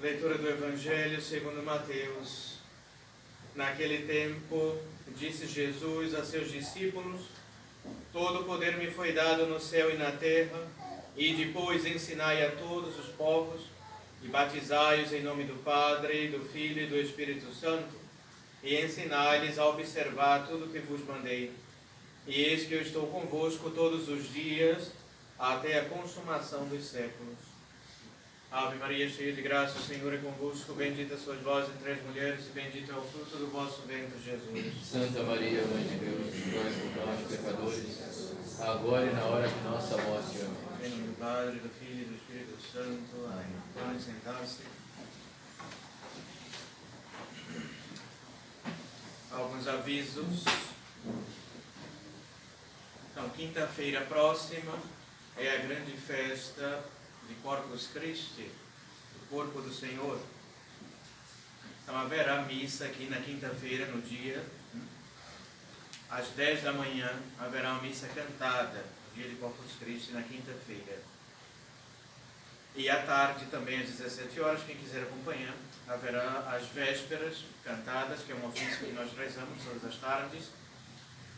Leitura do Evangelho segundo Mateus. Naquele tempo, disse Jesus a seus discípulos: todo o poder me foi dado no céu e na terra, e depois ensinai a todos os povos, e batizai-os em nome do Padre, do Filho e do Espírito Santo, e ensinai-lhes a observar tudo o que vos mandei. E eis que eu estou convosco todos os dias, até a consumação dos séculos. Ave Maria, cheia de graça, o Senhor é convosco, bendita sois vós entre as mulheres, e bendito é o fruto do vosso ventre, Jesus. Santa Maria, Mãe de Deus, rogai por nós, pecadores, agora e na hora de nossa morte. Amém. Em nome do Padre, do Filho e do Espírito Santo. Amém. Podem sentar-se. Alguns avisos. Então, quinta-feira próxima é a grande festa de Corpus Christi, o corpo do Senhor. Então haverá missa aqui na quinta-feira, no dia, às 10 da manhã, haverá uma missa cantada, no dia de Corpus Christi, na quinta-feira. E à tarde, também às 17 horas, quem quiser acompanhar, haverá as vésperas cantadas, que é um ofício que nós rezamos todas as tardes.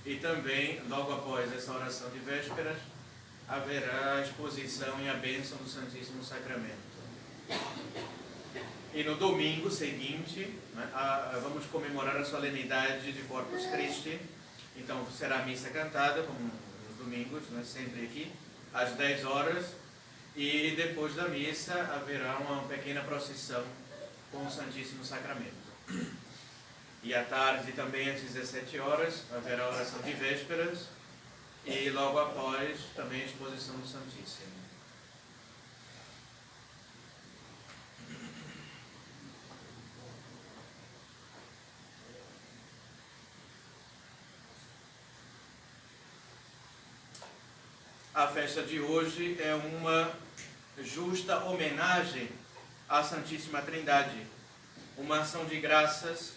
E também, logo após essa oração de vésperas, haverá a exposição e a bênção do Santíssimo Sacramento. E no domingo seguinte, vamos comemorar a solenidade de Corpus Christi. Então será a missa cantada, como nos domingos, sempre aqui, às 10 horas. E depois da missa haverá uma pequena procissão com o Santíssimo Sacramento. E à tarde também às 17 horas haverá a oração de vésperas. E logo após, também a exposição do Santíssimo. A festa de hoje é uma justa homenagem à Santíssima Trindade, uma ação de graças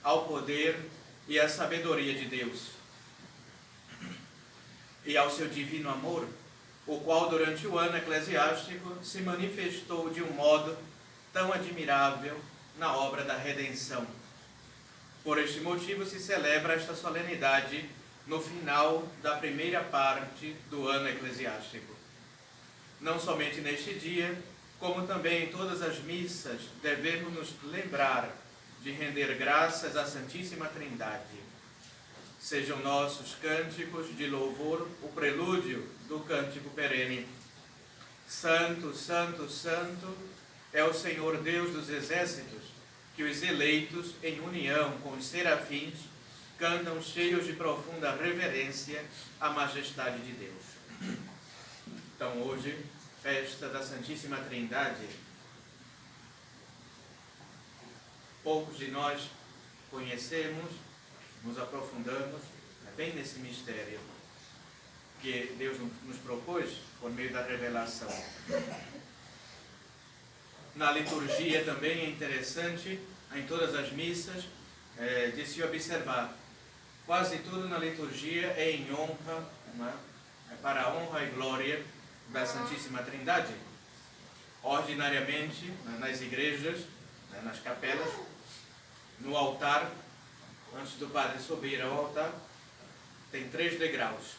ao poder e à sabedoria de Deus e ao seu divino amor, o qual durante o ano eclesiástico se manifestou de um modo tão admirável na obra da redenção. Por este motivo se celebra esta solenidade no final da primeira parte do ano eclesiástico. Não somente neste dia, como também em todas as missas, devemos nos lembrar de render graças à Santíssima Trindade. Sejam nossos cânticos de louvor o prelúdio do cântico perene. Santo, Santo, Santo é o Senhor Deus dos exércitos, que os eleitos, em união com os serafins, cantam cheios de profunda reverência à majestade de Deus. Então hoje, festa da Santíssima Trindade. Poucos de nós conhecemos, nos aprofundamos bem nesse mistério que Deus nos propôs por meio da revelação. Na liturgia também é interessante, em todas as missas, de se observar. Quase tudo na liturgia é em honra, é para a honra e glória da Santíssima Trindade. Ordinariamente, nas igrejas, nas capelas, no altar, antes do padre subir ao altar, tem 3 degraus,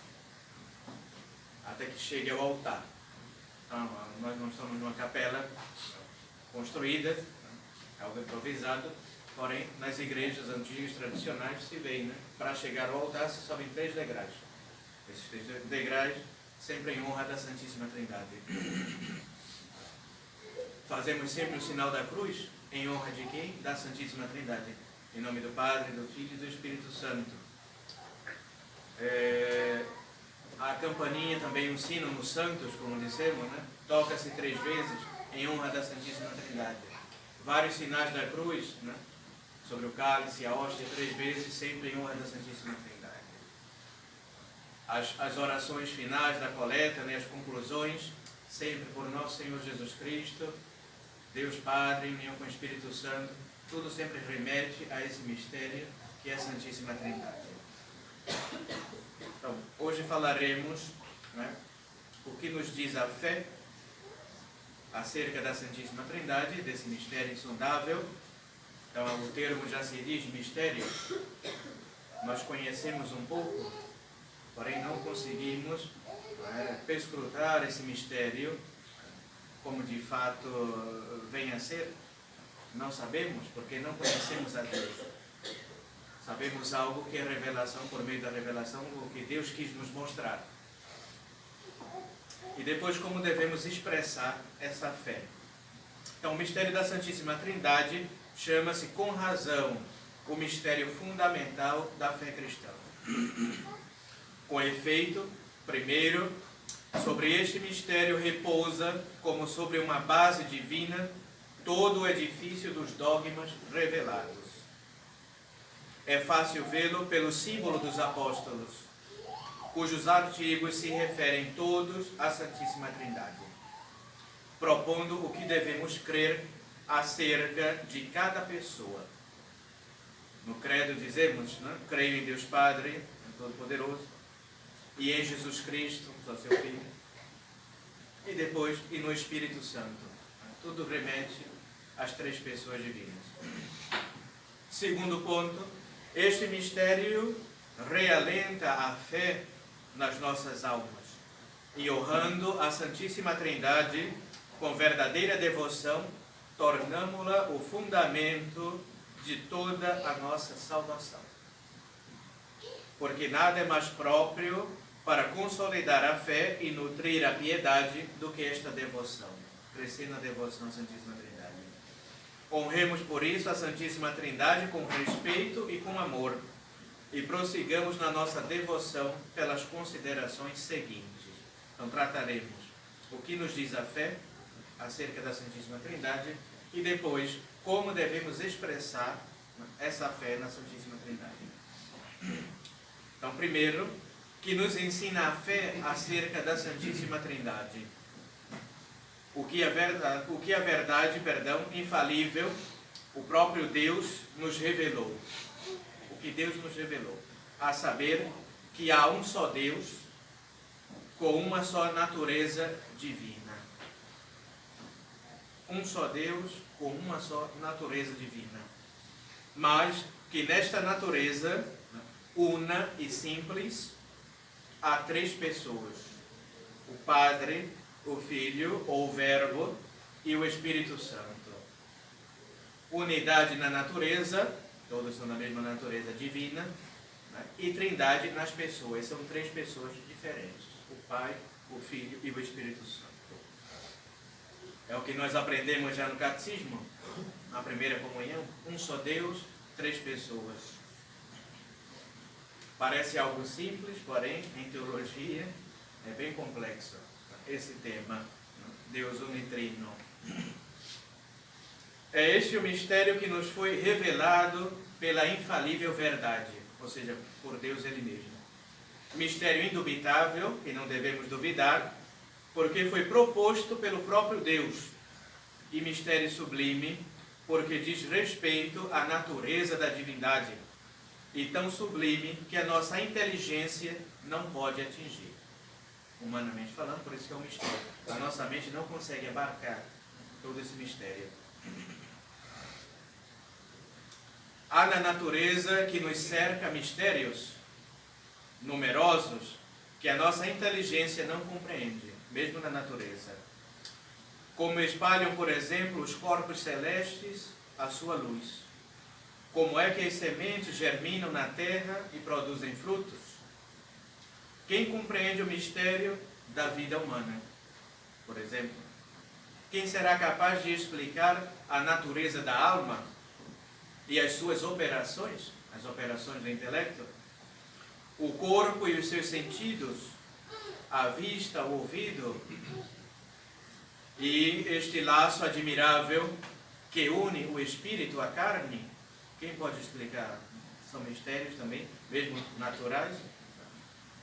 até que chegue ao altar. Então, nós não estamos numa capela construída, algo improvisado, porém, nas igrejas antigas, tradicionais, se vê, para chegar ao altar se sobem 3 degraus. Esses 3 degraus, sempre em honra da Santíssima Trindade. Fazemos sempre o sinal da cruz, em honra de quem? Da Santíssima Trindade. Em nome do Padre, do Filho e do Espírito Santo. A campainha também, um sino nos santos, como dissemos, toca-se 3 vezes em honra da Santíssima Trindade. Vários sinais da cruz, sobre o cálice e a hóstia, 3 vezes, sempre em honra da Santíssima Trindade. As orações finais da coleta, as conclusões, sempre por nosso Senhor Jesus Cristo, Deus Padre, em união com o Espírito Santo, tudo sempre remete a esse mistério que é a Santíssima Trindade. Então, hoje falaremos o que nos diz a fé acerca da Santíssima Trindade, desse mistério insondável. Então, o termo já se diz mistério. Nós conhecemos um pouco, porém não conseguimos perscrutar esse mistério como de fato vem a ser. Não sabemos, porque não conhecemos a Deus. Sabemos algo que é revelação, por meio da revelação, o que Deus quis nos mostrar. E depois como devemos expressar essa fé. Então, o mistério da Santíssima Trindade chama-se, com razão, o mistério fundamental da fé cristã. Com efeito, primeiro, sobre este mistério repousa, como sobre uma base divina, todo o edifício dos dogmas revelados. É fácil vê-lo pelo símbolo dos apóstolos, cujos artigos se referem todos à Santíssima Trindade, propondo o que devemos crer acerca de cada pessoa. No credo dizemos, né? Creio em Deus Padre, Todo-Poderoso, e em Jesus Cristo, seu Filho, e depois, e no Espírito Santo. Tudo remete às três pessoas divinas. Segundo ponto, este mistério realenta a fé nas nossas almas, e honrando a Santíssima Trindade com verdadeira devoção, tornamo-la o fundamento de toda a nossa salvação. Porque nada é mais próprio para consolidar a fé e nutrir a piedade do que esta devoção. Crescer na devoção à Santíssima Trindade. Honremos por isso a Santíssima Trindade com respeito e com amor, e prossigamos na nossa devoção pelas considerações seguintes. Então trataremos o que nos diz a fé acerca da Santíssima Trindade e depois como devemos expressar essa fé na Santíssima Trindade. Então, primeiro, que nos ensina a fé acerca da Santíssima Trindade. O que a verdade, infalível, o próprio Deus nos revelou. O que Deus nos revelou. A saber que há um só Deus, com uma só natureza divina. Um só Deus, com uma só natureza divina. Mas que nesta natureza, una e simples, há três pessoas: o Padre, o Filho, ou o Verbo, e o Espírito Santo. Unidade na natureza, todos são da mesma natureza divina, né? E trindade nas pessoas, são três pessoas diferentes: o Pai, o Filho e o Espírito Santo. É o que nós aprendemos já no Catecismo, na primeira comunhão: um só Deus, três pessoas. Parece algo simples, porém, em teologia, é bem complexo esse tema, Deus unitrino. É este o mistério que nos foi revelado pela infalível verdade, ou seja, por Deus Ele mesmo. Mistério indubitável, que não devemos duvidar, porque foi proposto pelo próprio Deus. E mistério sublime, porque diz respeito à natureza da divindade, e tão sublime que a nossa inteligência não pode atingir. Humanamente falando, por isso que é um mistério. A nossa mente não consegue abarcar todo esse mistério. Há na natureza que nos cerca mistérios numerosos que a nossa inteligência não compreende, mesmo na natureza. Como espalham, por exemplo, os corpos celestes a sua luz. Como é que as sementes germinam na terra e produzem frutos? Quem compreende o mistério da vida humana, por exemplo? Quem será capaz de explicar a natureza da alma e as suas operações, as operações do intelecto? O corpo e os seus sentidos, a vista, o ouvido, e este laço admirável que une o espírito à carne? Quem pode explicar? São mistérios também, mesmo naturais,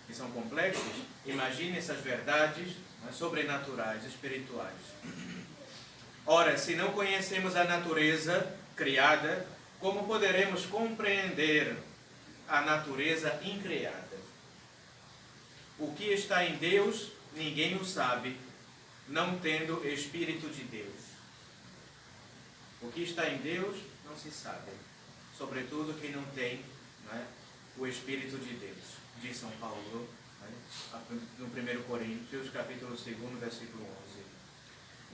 que são complexos. Imagine essas verdades sobrenaturais, espirituais. Ora, se não conhecemos a natureza criada, como poderemos compreender a natureza incriada? O que está em Deus, ninguém o sabe, não tendo Espírito de Deus. O que está em Deus não se sabe, sobretudo quem não tem, né, o Espírito de Deus, diz São Paulo, né, no 1 Coríntios, capítulo 2, versículo 11.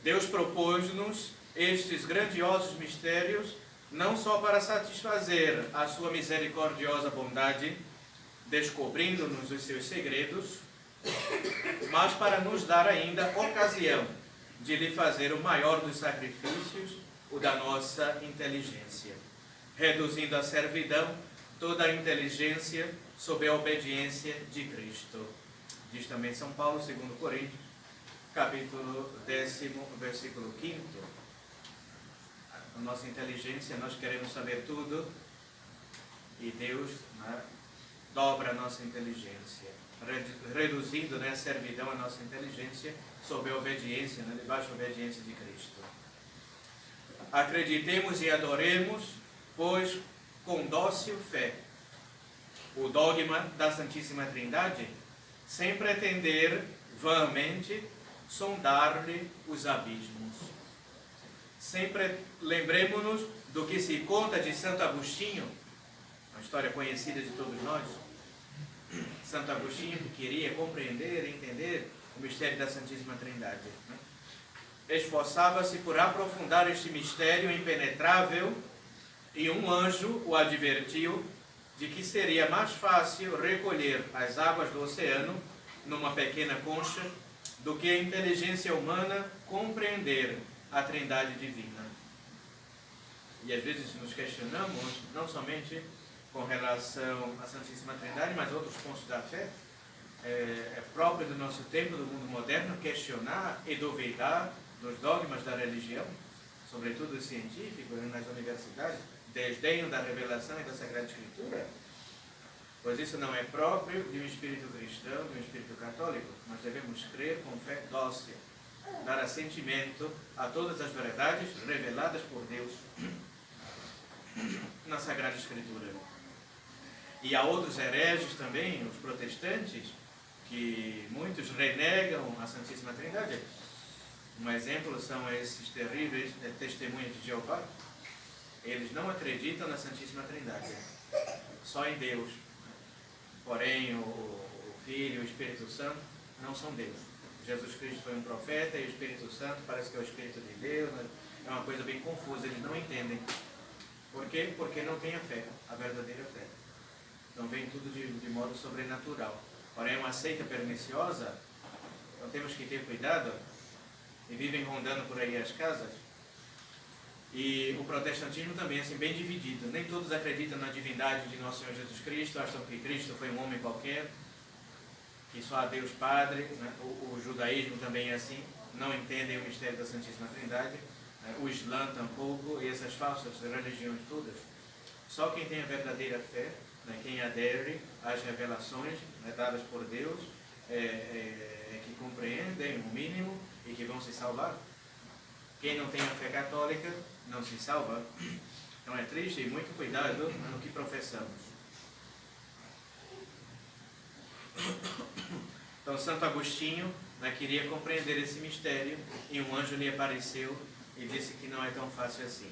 Deus propôs-nos estes grandiosos mistérios, não só para satisfazer a sua misericordiosa bondade, descobrindo-nos os seus segredos, mas para nos dar ainda ocasião de lhe fazer o maior dos sacrifícios, o da nossa inteligência, reduzindo à servidão toda a inteligência sob a obediência de Cristo. Diz também São Paulo, 2 Coríntios, capítulo 10, versículo 5. A nossa inteligência, nós queremos saber tudo, e Deus, né, dobra a nossa inteligência, reduzindo, né, a servidão a nossa inteligência sob a obediência, né, debaixo da obediência de Cristo. Acreditemos e adoremos, pois com dócil fé, o dogma da Santíssima Trindade, sem pretender vãmente sondar-lhe os abismos. Sempre lembremos-nos do que se conta de Santo Agostinho, uma história conhecida de todos nós. Santo Agostinho, que queria compreender e entender o mistério da Santíssima Trindade, né? Esforçava-se por aprofundar este mistério impenetrável, e um anjo o advertiu de que seria mais fácil recolher as águas do oceano numa pequena concha do que a inteligência humana compreender a Trindade divina. E às vezes nos questionamos, não somente com relação à Santíssima Trindade, mas outros pontos da fé. É próprio do nosso tempo, do mundo moderno, questionar e duvidar dos dogmas da religião, sobretudo os científicos, nas universidades, desdenham da revelação e da Sagrada Escritura, pois isso não é próprio de um espírito cristão, de um espírito católico. Nós devemos crer com fé dócil, dar assentimento a todas as verdades reveladas por Deus na Sagrada Escritura. E há outros hereges também, os protestantes, que muitos renegam a Santíssima Trindade. Um exemplo são esses terríveis testemunhas de Jeová. Eles não acreditam na Santíssima Trindade, só em Deus. Porém, o Filho e o Espírito Santo não são Deus. Jesus Cristo foi um profeta e o Espírito Santo parece que é o Espírito de Deus. É uma coisa bem confusa, eles não entendem. Por quê? Porque não tem a fé, a verdadeira fé. Então vem tudo de modo sobrenatural. Porém, é uma seita perniciosa, então temos que ter cuidado, e vivem rondando por aí as casas. E o protestantismo também é assim, bem dividido. Nem todos acreditam na divindade de nosso Senhor Jesus Cristo, acham que Cristo foi um homem qualquer, que só há Deus Padre, né? O judaísmo também é assim, não entendem o mistério da Santíssima Trindade, né? O Islã tampouco, e essas falsas religiões todas. Só quem tem a verdadeira fé, né? Quem adere às revelações, né, dadas por Deus, é que compreendem o mínimo e que vão se salvar. Quem não tem a fé católica não se salva. Então é triste, e muito cuidado no que professamos. Então Santo Agostinho, né, queria compreender esse mistério, e um anjo lhe apareceu e disse que não é tão fácil assim.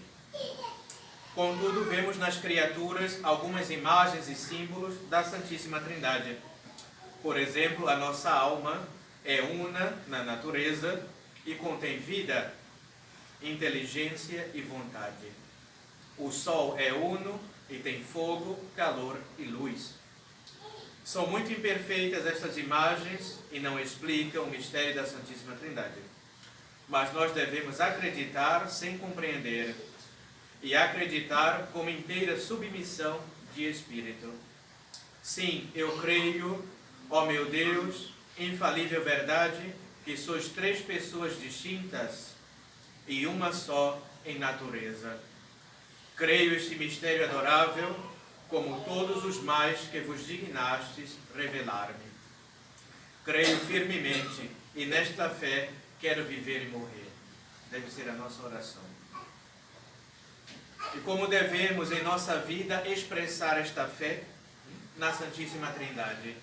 Contudo, vemos nas criaturas algumas imagens e símbolos da Santíssima Trindade. Por exemplo, a nossa alma é una na natureza e contém vida, inteligência e vontade. O sol é uno e tem fogo, calor e luz. São muito imperfeitas estas imagens e não explicam o mistério da Santíssima Trindade. Mas nós devemos acreditar sem compreender, e acreditar com inteira submissão de espírito. Sim, eu creio, ó meu Deus, infalível verdade, que sois três pessoas distintas e uma só em natureza. Creio este mistério adorável, como todos os mais que vos dignastes revelar-me. Creio firmemente, e nesta fé quero viver e morrer. Deve ser a nossa oração. E como devemos em nossa vida expressar esta fé na Santíssima Trindade?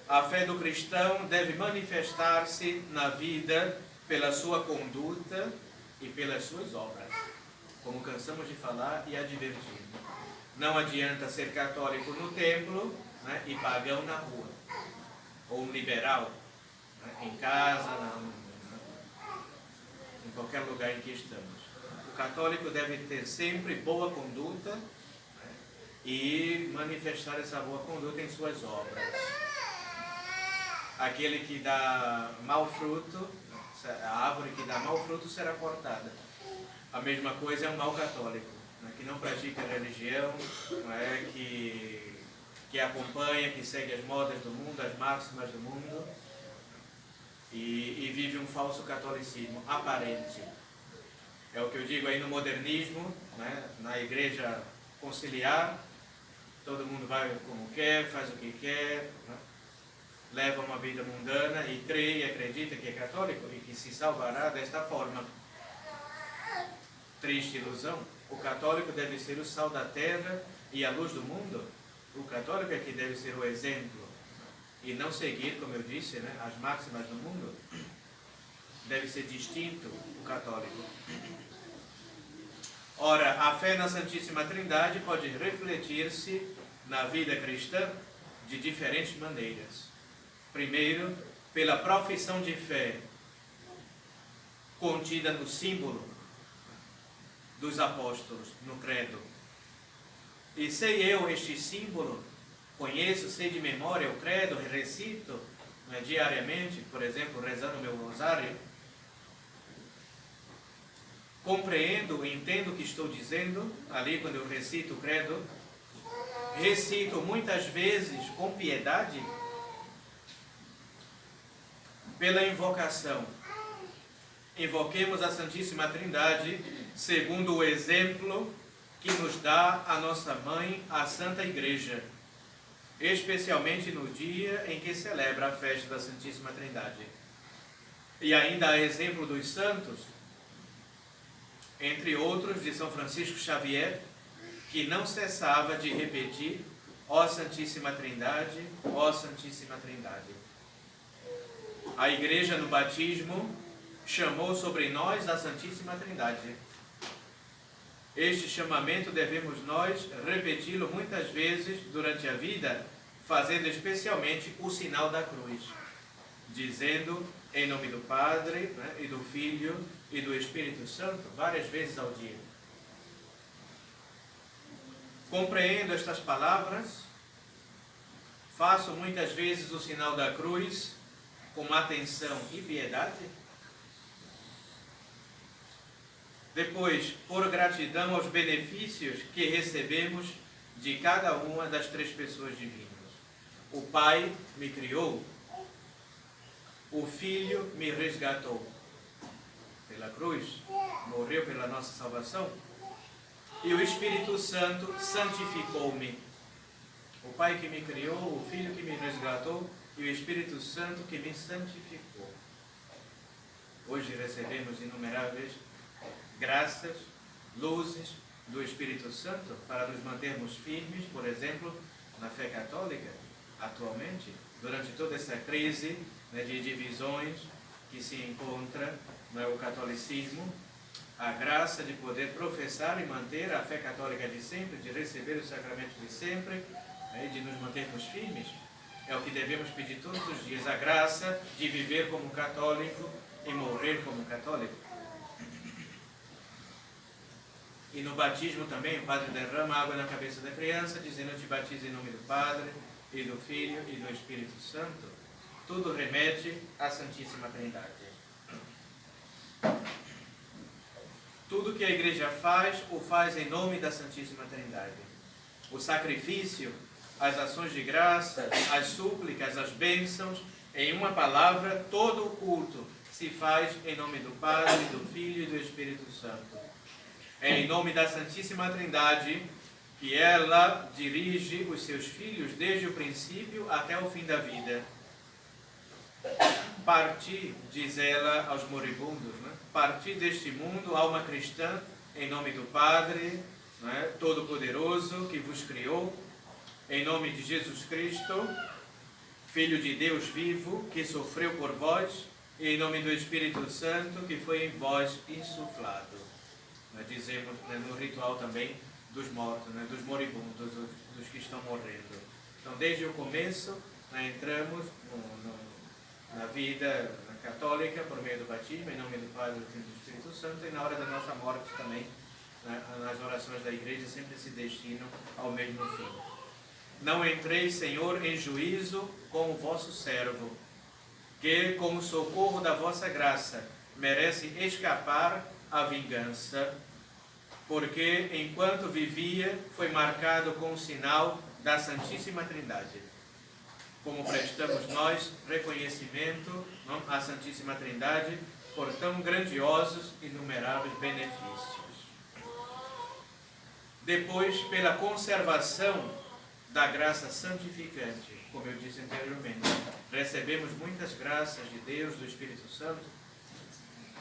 A fé do cristão deve manifestar-se na vida pela sua conduta e pelas suas obras, como cansamos de falar e advertir. Não adianta ser católico no templo, né, e pagão na rua, ou um liberal, né, em casa, em qualquer lugar em que estamos. O católico deve ter sempre boa conduta, né, e manifestar essa boa conduta em suas obras. Aquele que dá mau fruto, a árvore que dá mau fruto será cortada. A mesma coisa é um mau católico, né, que não pratica a religião, né, que acompanha, que segue as modas do mundo, as máximas do mundo, e vive um falso catolicismo aparente. É o que eu digo aí no modernismo, né, na igreja conciliar, todo mundo vai como quer, faz o que quer, né, leva uma vida mundana e crê e acredita que é católico e que se salvará desta forma. Triste ilusão. O católico deve ser o sal da terra e a luz do mundo. O católico é que deve ser o exemplo e não seguir, como eu disse, né, as máximas do mundo. Deve ser distinto o católico. Ora, a fé na Santíssima Trindade pode refletir-se na vida cristã de diferentes maneiras. Primeiro, pela profissão de fé contida no símbolo dos apóstolos, no credo. E sei eu este símbolo, conheço, sei de memória o credo, recito, né, diariamente, por exemplo, rezando o meu rosário, compreendo, entendo o que estou dizendo ali quando eu recito o credo, recito muitas vezes com piedade, pela invocação. Invoquemos a Santíssima Trindade segundo o exemplo que nos dá a nossa mãe, a Santa Igreja, especialmente no dia em que celebra a festa da Santíssima Trindade. E ainda a exemplo dos santos, entre outros de São Francisco Xavier, que não cessava de repetir: ó Santíssima Trindade, ó Santíssima Trindade. A Igreja no batismo chamou sobre nós a Santíssima Trindade. Este chamamento devemos nós repeti-lo muitas vezes durante a vida, fazendo especialmente o sinal da cruz, dizendo em nome do Padre, né, e do Filho e do Espírito Santo várias vezes ao dia. Compreendo estas palavras, faço muitas vezes o sinal da cruz com atenção e piedade. Depois, por gratidão aos benefícios que recebemos de cada uma das três pessoas divinas. O Pai me criou, o Filho me resgatou pela cruz, morreu pela nossa salvação, e o Espírito Santo santificou-me. O Pai que me criou, o Filho que me resgatou e o Espírito Santo que me santificou. Hoje recebemos inumeráveis graças, luzes do Espírito Santo para nos mantermos firmes, por exemplo, na fé católica, atualmente, durante toda essa crise, né, de divisões que se encontra no catolicismo, a graça de poder professar e manter a fé católica de sempre, de receber os sacramentos de sempre, né, e de nos mantermos firmes, é o que devemos pedir todos os dias, a graça de viver como católico e morrer como católico. E no batismo também, o padre derrama água na cabeça da criança, dizendo: eu te batizo em nome do Padre, e do Filho, e do Espírito Santo. Tudo remete à Santíssima Trindade. Tudo que a Igreja faz, o faz em nome da Santíssima Trindade. O sacrifício, as ações de graça, as súplicas, as bênçãos, em uma palavra, todo o culto se faz em nome do Padre, do Filho e do Espírito Santo. É em nome da Santíssima Trindade que ela dirige os seus filhos desde o princípio até o fim da vida. Parti, diz ela aos moribundos, né? Parti deste mundo, alma cristã, em nome do Padre, né, Todo-Poderoso, que vos criou, em nome de Jesus Cristo, Filho de Deus vivo, que sofreu por vós, e em nome do Espírito Santo, que foi em vós insuflado. Nós dizemos, né, no ritual também dos mortos, né, dos moribundos, dos que estão morrendo. Então, desde o começo, nós entramos na vida católica por meio do batismo, em nome do Pai, do Filho e do Espírito Santo, e na hora da nossa morte também, né, nas orações da igreja, sempre se destinam ao mesmo fim. Não entreis, Senhor, em juízo com o vosso servo, que, com o socorro da vossa graça, merece escapar à vingança, porque, enquanto vivia, foi marcado com o sinal da Santíssima Trindade. Como prestamos nós reconhecimento à Santíssima Trindade por tão grandiosos e inumeráveis benefícios. Depois, pela conservação da graça santificante, como eu disse anteriormente, recebemos muitas graças de Deus, do Espírito Santo.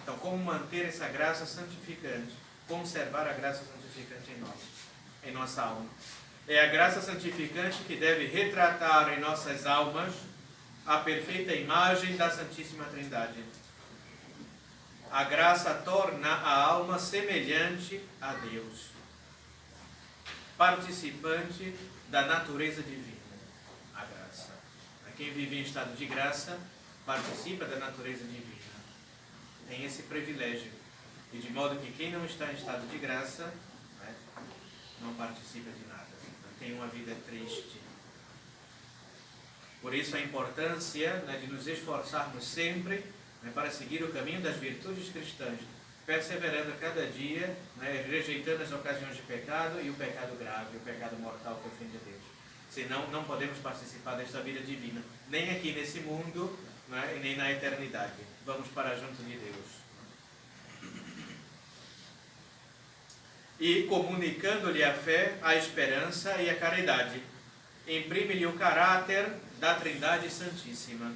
Então, como manter essa graça santificante? Conservar a graça santificante em nós, em nossa alma. É a graça santificante que deve retratar em nossas almas a perfeita imagem da Santíssima Trindade. A graça torna a alma semelhante a Deus, participante da natureza divina. A graça. Quem vive em estado de graça participa da natureza divina. Tem esse privilégio. E de modo que quem não está em estado de graça, né, não participa de nada. Tem uma vida triste. Por isso a importância, né, de nos esforçarmos sempre, né, para seguir o caminho das virtudes cristãs, perseverando cada dia, né, rejeitando as ocasiões de pecado e o pecado grave, o pecado mortal que ofende a Deus. Senão não podemos participar desta vida divina, nem aqui nesse mundo, né, e nem na eternidade. Vamos para junto de Deus. E comunicando-lhe a fé, a esperança e a caridade, imprime-lhe o caráter da Trindade Santíssima.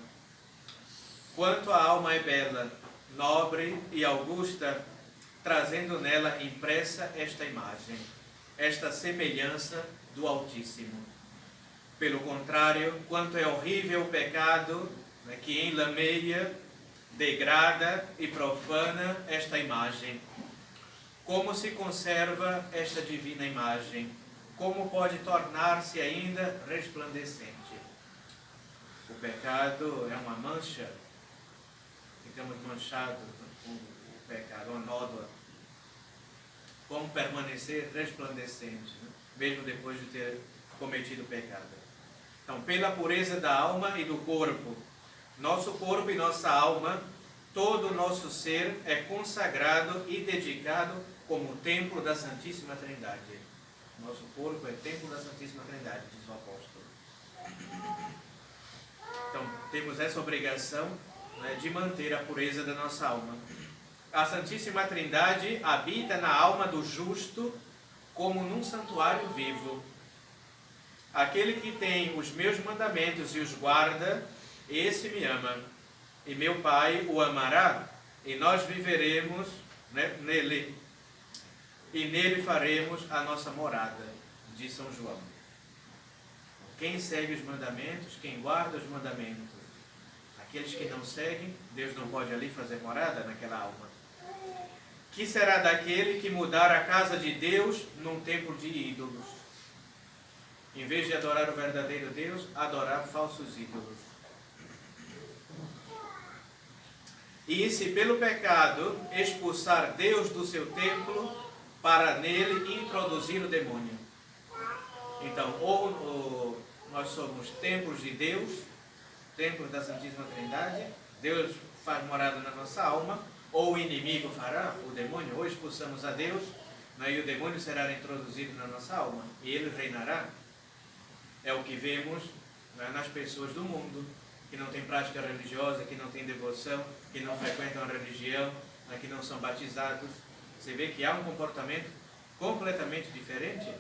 Quanto a alma é bela, nobre e augusta, trazendo nela impressa esta imagem, esta semelhança do Altíssimo. Pelo contrário, quanto é horrível o pecado, né, que enlameia, degrada e profana esta imagem. Como se conserva esta divina imagem? Como pode tornar-se ainda resplandecente? O pecado é uma mancha, ficamos manchados com o pecado, uma nódoa. Como permanecer resplandecente, né? Mesmo depois de ter cometido o pecado? Então, pela pureza da alma e do corpo, nosso corpo e nossa alma, todo o nosso ser é consagrado e dedicado como templo da Santíssima Trindade. Nosso corpo é templo da Santíssima Trindade, diz o apóstolo. Então, temos essa obrigação, né, de manter a pureza da nossa alma. A Santíssima Trindade habita na alma do justo como num santuário vivo. Aquele que tem os meus mandamentos e os guarda, esse me ama. E meu Pai o amará, e nós viveremos, né, nele. E nele faremos a nossa morada, diz São João. Quem segue os mandamentos, quem guarda os mandamentos, aqueles que não seguem, Deus não pode ali fazer morada naquela alma. Que será daquele que mudar a casa de Deus num templo de ídolos? Em vez de adorar o verdadeiro Deus, adorar falsos ídolos. E se pelo pecado expulsar Deus do seu templo, para nele introduzir o demônio. Então, ou nós somos templos de Deus, templos da Santíssima Trindade, Deus faz morada na nossa alma, ou o inimigo fará, o demônio, ou expulsamos a Deus, né, e o demônio será introduzido na nossa alma, e ele reinará. É o que vemos, né, nas pessoas do mundo, que não têm prática religiosa, que não têm devoção, que não frequentam a religião, né, que não são batizados. Você vê que há um comportamento completamente diferente.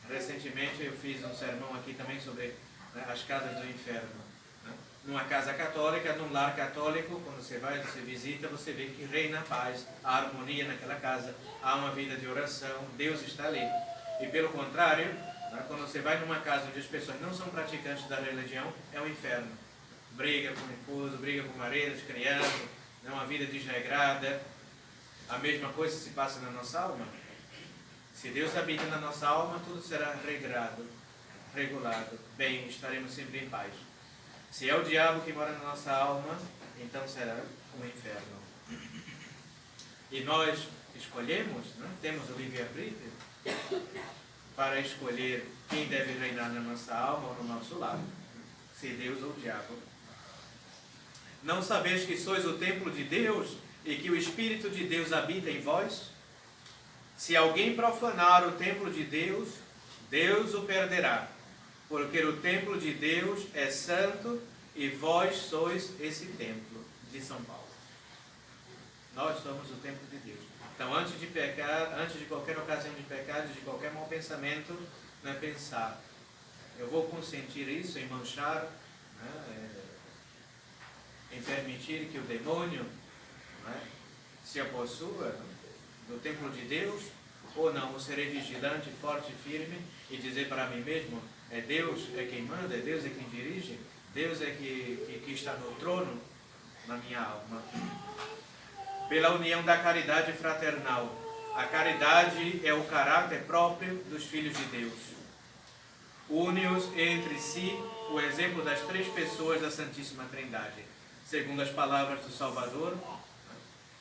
Recentemente eu fiz um sermão aqui também sobre, né, as casas do inferno. Né? Numa casa católica, num lar católico, quando você vai, você visita, você vê que reina a paz, a harmonia naquela casa, há uma vida de oração, Deus está ali. E pelo contrário, Quando você vai numa casa onde as pessoas não são praticantes da religião, é um inferno. Briga com o esposo, briga com o marido, as crianças, uma vida desregrada. A mesma coisa se passa na nossa alma. Se Deus habita na nossa alma, tudo será regrado, regulado. Bem, estaremos sempre em paz. Se é o diabo que mora na nossa alma, então será um inferno. E nós escolhemos, né? Temos o livre-arbítrio para escolher quem deve reinar na nossa alma ou no nosso lado, se Deus ou o diabo. Não sabeis que sois o templo de Deus e que o Espírito de Deus habita em vós? Se alguém profanar o templo de Deus, Deus o perderá, porque o templo de Deus é santo e vós sois esse templo, de São Paulo. Nós somos o templo de Deus. Então, antes de pecar, antes de qualquer ocasião de pecado, de qualquer mau pensamento, não é pensar: eu vou consentir isso em manchar, né, em permitir que o demônio, né, se apossua do templo de Deus, ou não, eu serei vigilante, forte e firme e dizer para mim mesmo: é Deus é quem manda, é Deus é quem dirige, Deus é que está no trono na minha alma. Pela união da caridade fraternal. A caridade é o caráter próprio dos filhos de Deus. Une-os entre si o exemplo das três pessoas da Santíssima Trindade, segundo as palavras do Salvador: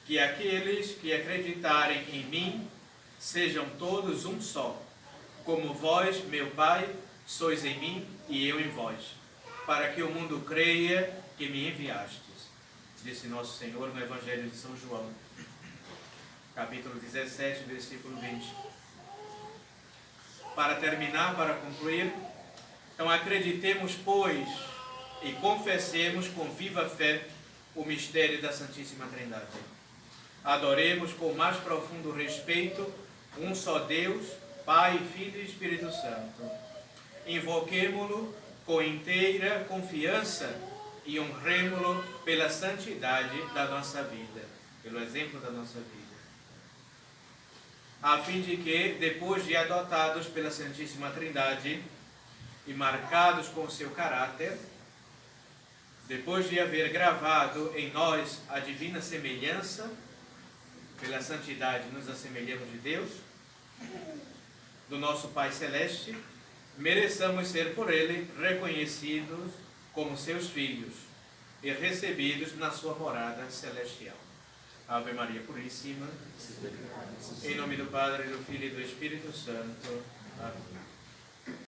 que aqueles que acreditarem em mim sejam todos um só, como vós, meu Pai, sois em mim e eu em vós, para que o mundo creia que me enviastes. Disse Nosso Senhor no Evangelho de São João, capítulo 17, versículo 20. Para terminar, para concluir, então acreditemos, pois, e confessemos com viva fé o mistério da Santíssima Trindade. Adoremos com o mais profundo respeito um só Deus, Pai, Filho e Espírito Santo. Invoquemo-lo com inteira confiança e honremo-lo pela santidade da nossa vida, pelo exemplo da nossa vida, a fim de que, depois de adotados pela Santíssima Trindade e marcados com o seu caráter, depois de haver gravado em nós a divina semelhança, pela santidade nos assemelhamos de Deus, do nosso Pai Celeste, mereçamos ser por Ele reconhecidos como seus filhos e recebidos na sua morada celestial. Ave Maria Puríssima, em nome do Padre, do Filho e do Espírito Santo. Amém.